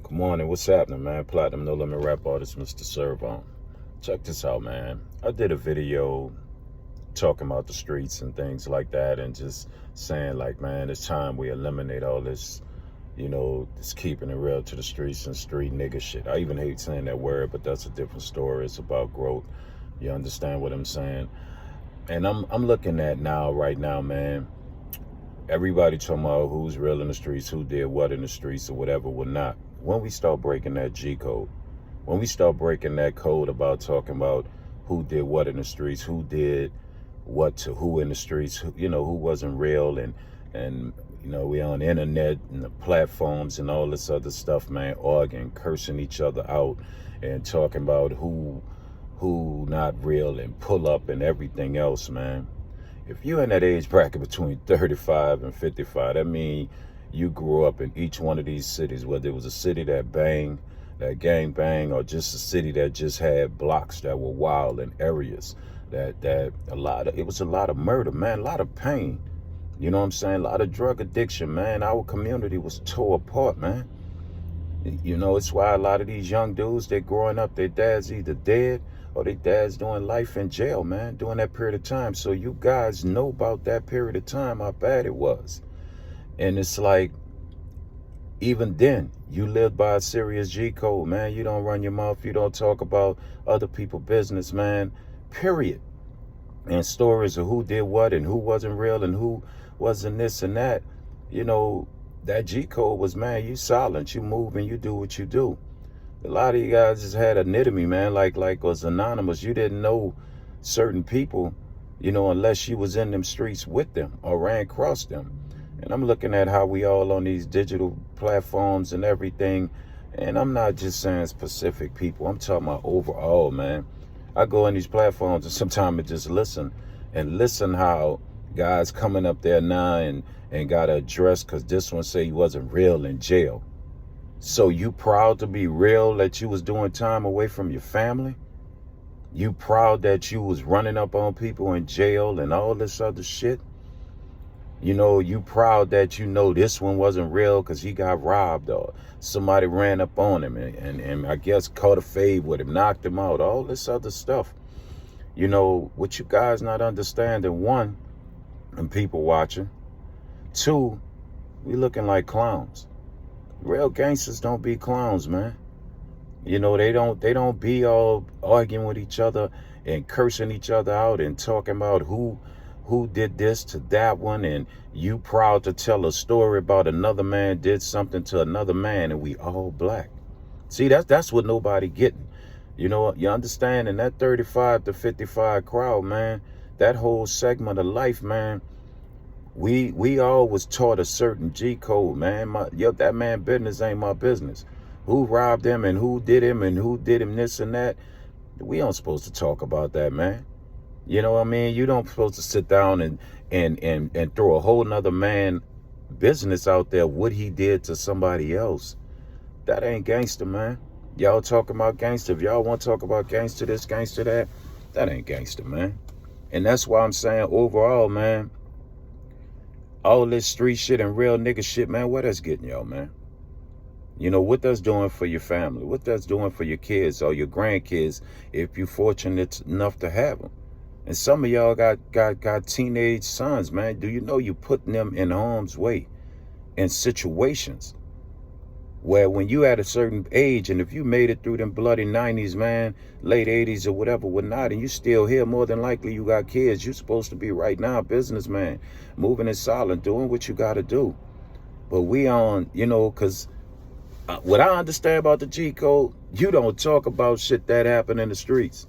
Good morning, what's happening, man? Platinum No Limit Rap Artist, Mr. Servo. Check this out, man. I did a video talking about the streets and things like that, and just saying, like, man, it's time we eliminate all this, this keeping it real to the streets and street nigga shit. I even hate saying that word, but that's a different story. It's about growth. You understand what I'm saying? And I'm looking at right now, man. Everybody talking about who's real in the streets, who did what in the streets or whatever, will not. When we start breaking that G code, when we start breaking that code about talking about who did what in the streets, who did what to who in the streets, who wasn't real, and we on the internet and the platforms and all this other stuff, man, arguing, cursing each other out and talking about who not real and pull up and everything else, man. If you're in that age bracket between 35 and 55, that means you grew up in each one of these cities, whether it was a city that banged, that gang bang, or just a city that just had blocks that were wild and areas it was a lot of murder, man, a lot of pain. You know what I'm saying? A lot of drug addiction, man. Our community was tore apart, man. It's why a lot of these young dudes, they're growing up, their dad's either dead or their dad's doing life in jail, man, during that period of time. So you guys know about that period of time, how bad it was. And it's like, even then, you lived by a serious G code, man. You don't run your mouth. You don't talk about other people's business, man, period. And stories of who did what and who wasn't real and who wasn't this and that. That G code was, man, you silent, you move and you do what you do. A lot of you guys just had an enemy, man, like was anonymous. You didn't know certain people, unless you was in them streets with them or ran across them. And I'm looking at how we all on these digital platforms and everything. And I'm not just saying specific people. I'm talking about overall, man. I go on these platforms and sometimes I just listen how guys coming up there now and got to address because this one say he wasn't real in jail. So you proud to be real that you was doing time away from your family? You proud that you was running up on people in jail and all this other shit? You proud that this one wasn't real because he got robbed or somebody ran up on him and I guess caught a fade with him, knocked him out, all this other stuff. What you guys not understanding, one, and people watching. Two, we looking like clowns. Real gangsters don't be clowns, man. They don't be all arguing with each other and cursing each other out and talking about who did this to that one, and you proud to tell a story about another man did something to another man and we all black. See, that's what nobody getting. You understand? In that 35 to 55 crowd, man, that whole segment of life, man, we all was taught a certain G code, man. That man business ain't my business. Who robbed him and who did him this and that. We aren't supposed to talk about that, man. You know what I mean? You don't supposed to sit down and throw a whole nother man business out there, what he did to somebody else. That ain't gangster, man. Y'all talking about gangster. If y'all want to talk about gangster this, gangster that ain't gangster, man. And that's why I'm saying overall, man, all this street shit and real nigga shit, man, what that's getting y'all, man? What that's doing for your family, what that's doing for your kids or your grandkids if you're fortunate enough to have them. And some of y'all got teenage sons, man. Do you know you putting them in harm's way in situations where when you at a certain age, and if you made it through them bloody 90s, man, late 80s or whatever, whatnot, and you still here, more than likely you got kids. You supposed to be right now, businessman, moving in silent, doing what you got to do. But we on, because what I understand about the G code, you don't talk about shit that happened in the streets.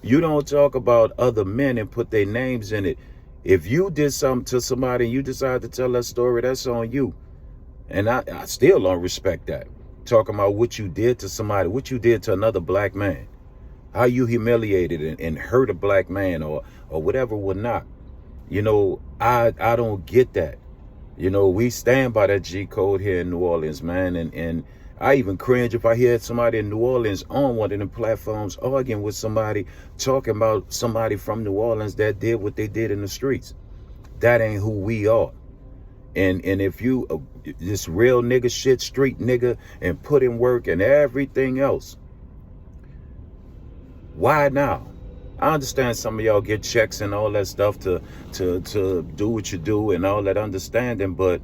You don't talk about other men and put their names in it. If you did something to somebody and you decide to tell that story, that's on you. And I still don't respect that. Talking about what you did to somebody, what you did to another black man. How you humiliated and hurt a black man or whatever would not. I don't get that. We stand by that G code here in New Orleans, man. And I even cringe if I hear somebody in New Orleans on one of them platforms arguing with somebody, talking about somebody from New Orleans that did what they did in the streets. That ain't who we are. And if you this real nigga shit, street nigga, and put in work and everything else, why now? I understand some of y'all get checks and all that stuff to do what you do and all that understanding, but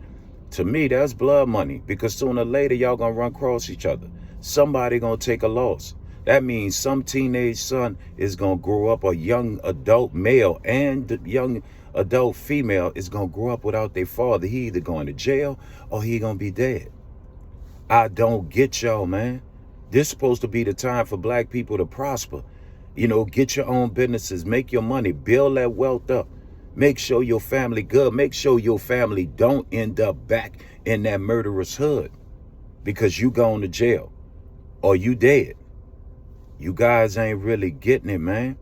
to me that's blood money, because sooner or later y'all gonna run across each other. Somebody gonna take a loss. That means some teenage son is gonna grow up, a young adult male and young adult female is gonna grow up without their father. He either going to jail or he gonna be dead. I don't get y'all, man. This is supposed to be the time for black people to prosper. You know, get your own businesses, make your money, build that wealth up. Make sure your family good. Make sure your family don't end up back in that murderous hood because you going to jail or you dead. You guys ain't really getting it, man.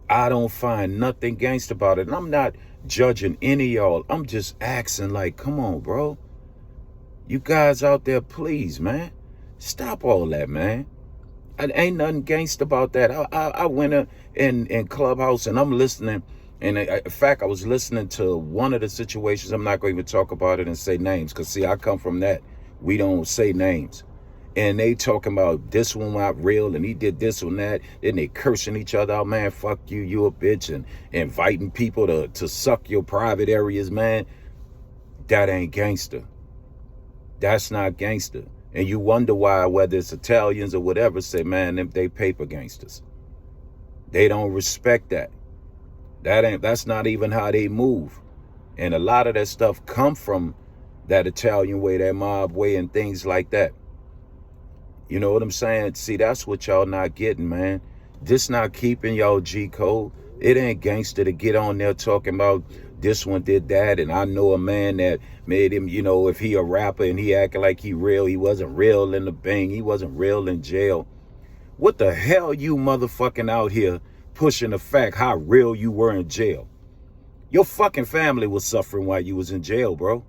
I don't find nothing gangster about it. And I'm not judging any of y'all. I'm just asking, like, come on, bro. You guys out there, please, man. Stop all that, man. Ain't nothing gangster about that. I went in Clubhouse and I'm listening. And in fact, I was listening to one of the situations. I'm not going to even talk about it and say names. Because, see, I come from that. We don't say names. And they talking about this one not real and he did this one that. Then they cursing each other out, man. Fuck you, you a bitch. And inviting people to suck your private areas, man. That ain't gangster. That's not gangster. And you wonder why, whether it's Italians or whatever, say, man, they paper gangsters. They don't respect that. That's not even how they move. And a lot of that stuff come from that Italian way, that mob way, and things like that. You know what I'm saying? See, that's what y'all not getting, man. This not keeping y'all G code. It ain't gangster to get on there talking about this one did that, and I know a man that made him, you know, if he a rapper and he acting like he real, he wasn't real in the bang, he wasn't real in jail. What the hell you motherfucking out here pushing the fact how real you were in jail? Your fucking family was suffering while you was in jail, bro.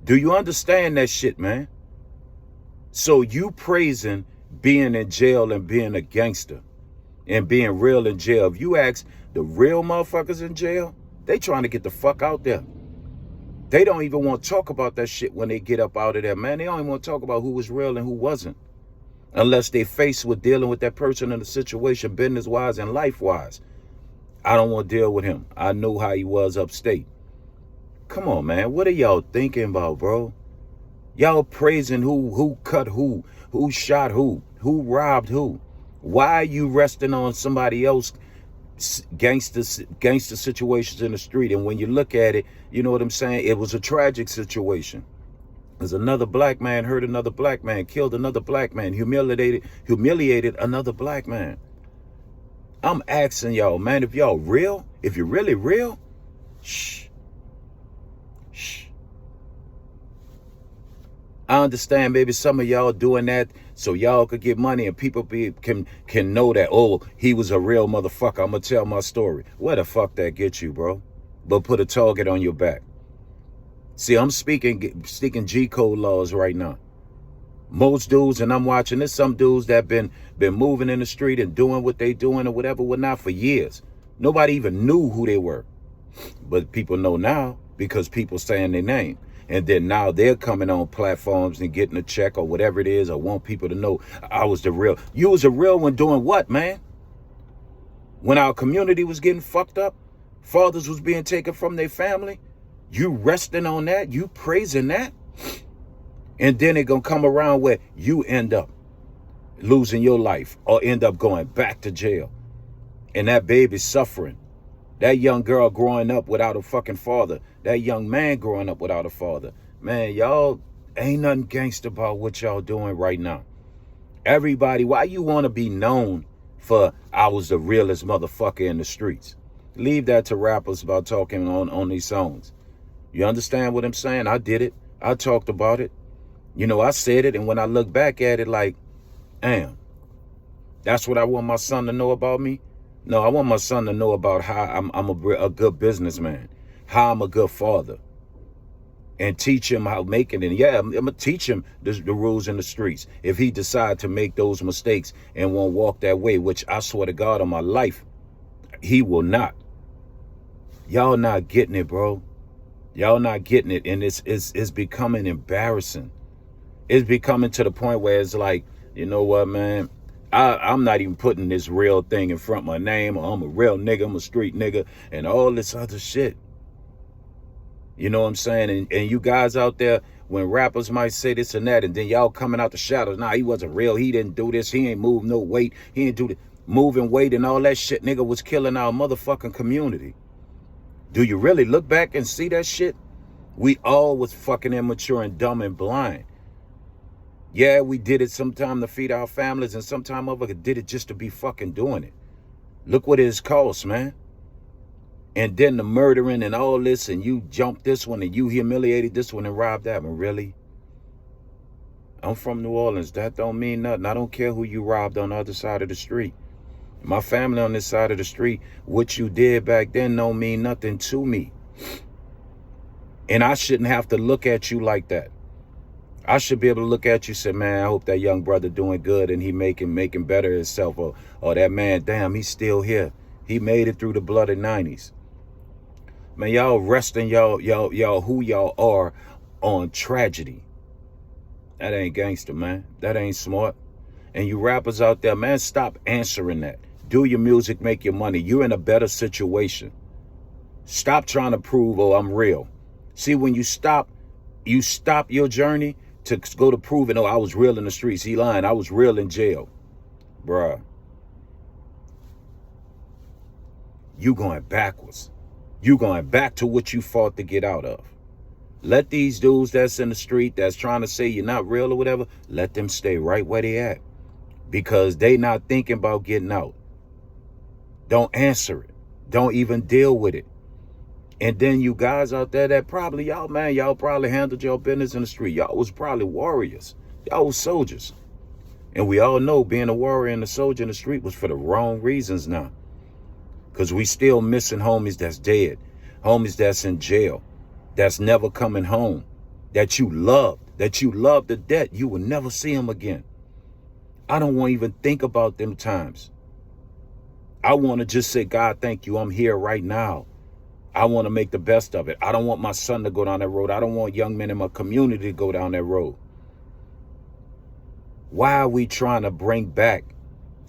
Do you understand that shit, man? So you praising being in jail and being a gangster and being real in jail. If you ask the real motherfuckers in jail, they trying to get the fuck out there. They don't even want to talk about that shit when they get up out of there, man. They don't even want to talk about who was real and who wasn't. Unless they faced with dealing with that person in the situation, business-wise and life-wise. I don't want to deal with him. I know how he was upstate. Come on, man. What are y'all thinking about, bro? Y'all praising who cut who shot who robbed who. Why are you resting on somebody else gangster situations in the street? And when you look at it, you know what I'm saying? It was a tragic situation. Because another black man hurt another black man, killed another black man, humiliated another black man. I'm asking y'all, man, if y'all real, if you're really real, shh. I understand maybe some of y'all doing that so y'all could get money and people can know that, oh, he was a real motherfucker. I'm going to tell my story. Where the fuck that get you, bro? But put a target on your back. See, I'm speaking G code laws right now. Most dudes, and I'm watching, there's some dudes that been moving in the street and doing what they doing or whatever, whatnot for years. Nobody even knew who they were. But people know now because people saying their name. And then now they're coming on platforms and getting a check or whatever it is, or want people to know I was the real. You was a real one doing what, man? When our community was getting fucked up, fathers was being taken from their family, you resting on that, you praising that, and then it gonna come around where you end up losing your life or end up going back to jail. And that baby's suffering. That young girl growing up without a fucking father. That young man growing up without a father. Man, y'all ain't nothing gangster about what y'all doing right now. Everybody, why you want to be known for I was the realest motherfucker in the streets? Leave that to rappers about talking on these songs. You understand what I'm saying? I did it. I talked about it. You know, I said it. And when I look back at it, like, damn, that's what I want my son to know about me. No, I want my son to know about how I'm a good businessman, how I'm a good father, and teach him how making it. Yeah, I'm gonna teach him the rules in the streets. If he decide to make those mistakes and won't walk that way, which I swear to God on my life, he will not. Y'all not getting it, bro. Y'all not getting it, and it's becoming embarrassing. It's becoming to the point where it's like, you know what, man? I'm not even putting this real thing in front of my name, or I'm a real nigga, I'm a street nigga, and all this other shit. You know what I'm saying? And you guys out there, when rappers might say this and that, and then y'all coming out the shadows, nah, he wasn't real, he didn't do this, he ain't move no weight, he ain't do the moving weight and all that shit, nigga, was killing our motherfucking community. Do you really look back and see that shit? We all was fucking immature and dumb and blind. Yeah, we did it sometime to feed our families, and sometime motherfucker did it just to be fucking doing it. Look what it's cost, man. And then the murdering and all this, and you jumped this one, and you humiliated this one and robbed that one. Really? I'm from New Orleans. That don't mean nothing. I don't care who you robbed on the other side of the street. My family on this side of the street, what you did back then don't mean nothing to me. And I shouldn't have to look at you like that. I should be able to look at you and say, man, I hope that young brother doing good and he making better himself. Or that man, damn, he's still here. He made it through the bloody 90s. Man, y'all resting y'all who y'all are on tragedy. That ain't gangster, man. That ain't smart. And you rappers out there, man, stop answering that. Do your music, make your money. You're in a better situation. Stop trying to prove, oh, I'm real. See, when you stop your journey to go to proving, oh, I was real in the streets. He lying. I was real in jail. Bruh. You going backwards. You going back to what you fought to get out of. Let these dudes that's in the street that's trying to say you're not real or whatever, let them stay right where they at. Because they not thinking about getting out. Don't answer it. Don't even deal with it. And then you guys out there that probably, y'all probably handled your business in the street. Y'all was probably warriors. Y'all was soldiers. And we all know being a warrior and a soldier in the street was for the wrong reasons now. Because we still missing homies that's dead. Homies that's in jail. That's never coming home. That you loved to death. You will never see them again. I don't want to even think about them times. I want to just say, God, thank you. I'm here right now. I want to make the best of it. I don't want my son to go down that road. I don't want young men in my community to go down that road. Why are we trying to bring back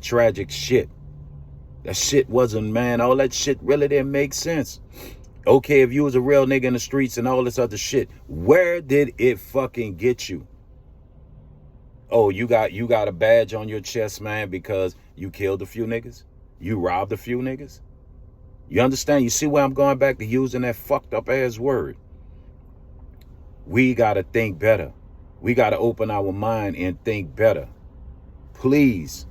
tragic shit? That shit wasn't, man, all that shit really didn't make sense. Okay, if you was a real nigga in the streets and all this other shit, where did it fucking get you? Oh, you got a badge on your chest, man, because you killed a few niggas? You robbed a few niggas? You understand? You see where I'm going back to using that fucked up ass word? We got to think better. We got to open our mind and think better. Please.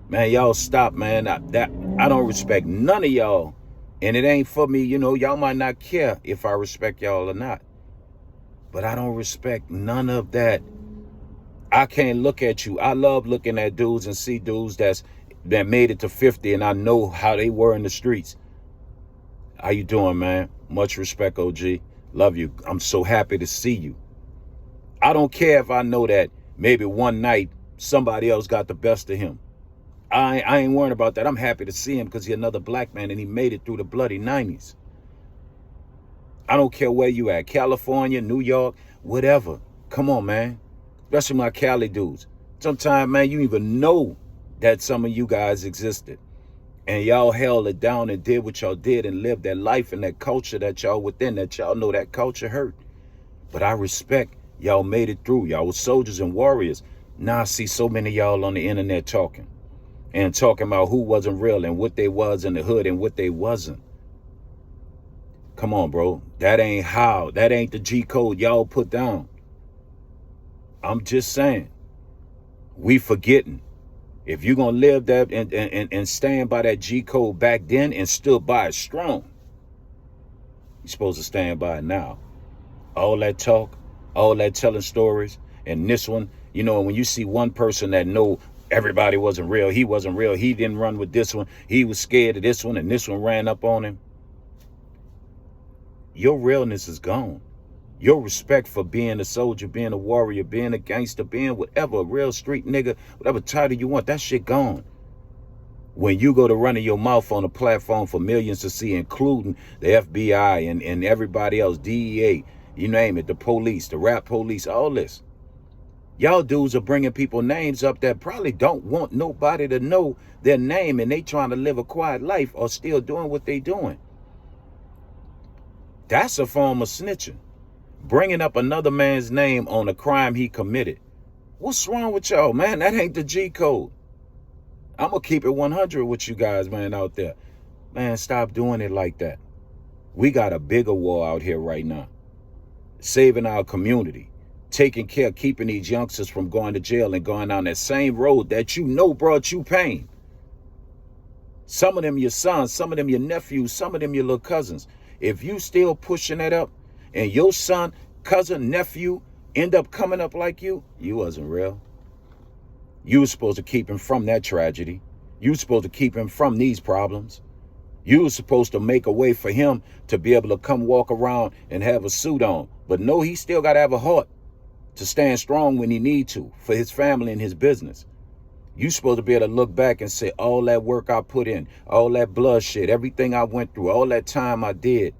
Man, y'all stop, man. I don't respect none of y'all. And it ain't for me, you know, y'all might not care if I respect y'all or not. But I don't respect none of that. I can't look at you. I love looking at dudes and see dudes that made it to 50 and I know how they were in the streets. How you doing, man? Much respect, OG. Love you. I'm so happy to see you. I don't care if I know that maybe one night somebody else got the best of him. I ain't worrying about that. I'm happy to see him because he's another black man and he made it through the bloody 90s. I don't care where you at. California, New York, whatever. Come on, man. Especially my Cali dudes. Sometimes, man, you even know that some of you guys existed. And y'all held it down and did what y'all did and lived that life and that culture that y'all within, that y'all know that culture hurt. But I respect y'all made it through. Y'all was soldiers and warriors. Now I see so many of y'all on the internet talking. And talking about who wasn't real and what they was in the hood and what they wasn't. Come on, bro. That ain't how. That ain't the G code y'all put down. I'm just saying. We forgetting. If you're going to live that and stand by that G code back then and stood by it strong, you're supposed to stand by it now. All that talk, all that telling stories, and this one, you know, when you see one person that know everybody wasn't real, he wasn't real, he didn't run with this one, he was scared of this one, and this one ran up on him. Your realness is gone. Your respect for being a soldier, being a warrior, being a gangster, being whatever, a real street nigga, whatever title you want, that shit gone. When you go to running your mouth on a platform for millions to see, including the FBI and everybody else, DEA, you name it, the police, the rap police, all this. Y'all dudes are bringing people names up that probably don't want nobody to know their name, and they trying to live a quiet life or still doing what they doing. That's a form of snitching. Bringing up another man's name on a crime he committed. What's wrong with y'all, man? That ain't the G code. I'm going to keep it 100 with you guys, man, out there. Man, stop doing it like that. We got a bigger war out here right now. Saving our community. Taking care, keeping these youngsters from going to jail and going down that same road that you know brought you pain. Some of them your sons, some of them your nephews, some of them your little cousins. If you still pushing that up and your son, cousin, nephew end up coming up like you wasn't real. You were supposed to keep him from that tragedy. You were supposed to keep him from these problems. You were supposed to make a way for him to be able to come walk around and have a suit on. But no, he still got to have a heart to stand strong when he need to for his family and his business. You supposed to be able to look back and say, all that work I put in, all that bloodshed, everything I went through, all that time I did.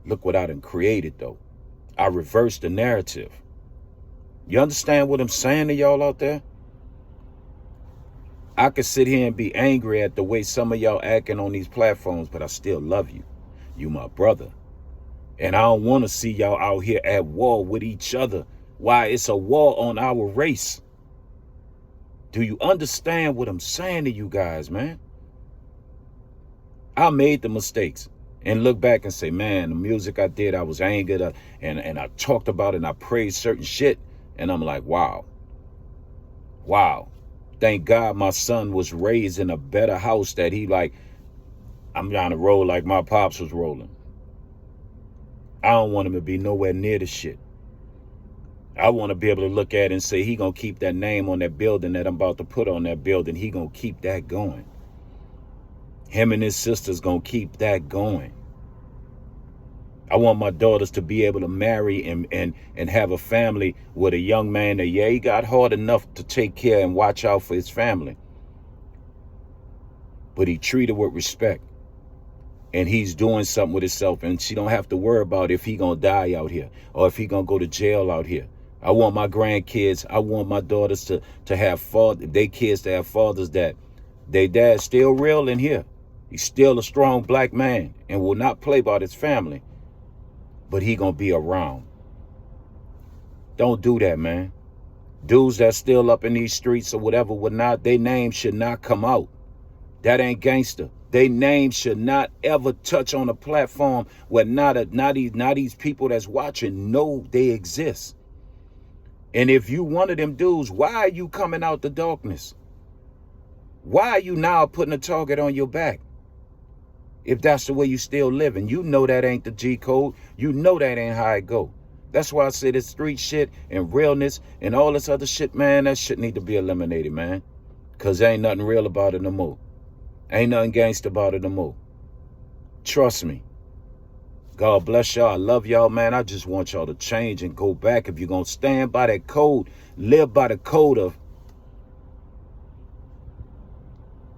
Look what I done created, though. I reversed the narrative. You understand what I'm saying to y'all out there? I could sit here and be angry at the way some of y'all acting on these platforms, but I still love you. You my brother. And I don't want to see y'all out here at war with each other. Why? It's a war on our race. Do you understand what I'm saying to you guys, man? I made the mistakes and look back and say, man, the music I did, I was angered and I talked about it and I praised certain shit. And I'm like, wow. Thank God my son was raised in a better house that I'm trying to roll like my pops was rolling. I don't want him to be nowhere near the shit. I want to be able to look at it and say he going to keep that name on that building that I'm about to put on that building. He going to keep that going. Him and his sisters going to keep that going. I want my daughters to be able to marry and have a family with a young man that, he got hard enough to take care and watch out for his family. But he treated her with respect. And he's doing something with himself. And she don't have to worry about if he going to die out here or if he going to go to jail out here. I want my grandkids, I want my daughters to have their kids to have fathers that their dad's still real in here. He's still a strong black man and will not play about his family. But he gonna be around. Don't do that, man. Dudes that's still up in these streets or whatever, their name should not come out. That ain't gangster. Their name should not ever touch on a platform where not these people that's watching know they exist. And if you one of them dudes, why are you coming out the darkness? Why are you now putting a target on your back? If that's the way you still living, you know that ain't the G code. You know that ain't how it go. That's why I say this street shit and realness and all this other shit, man, that shit need to be eliminated, man. Because there ain't nothing real about it no more. Ain't nothing gangsta about it no more. Trust me. God bless y'all. I love y'all, man. I just want y'all to change and go back. If you're going to stand by that code, live by the code of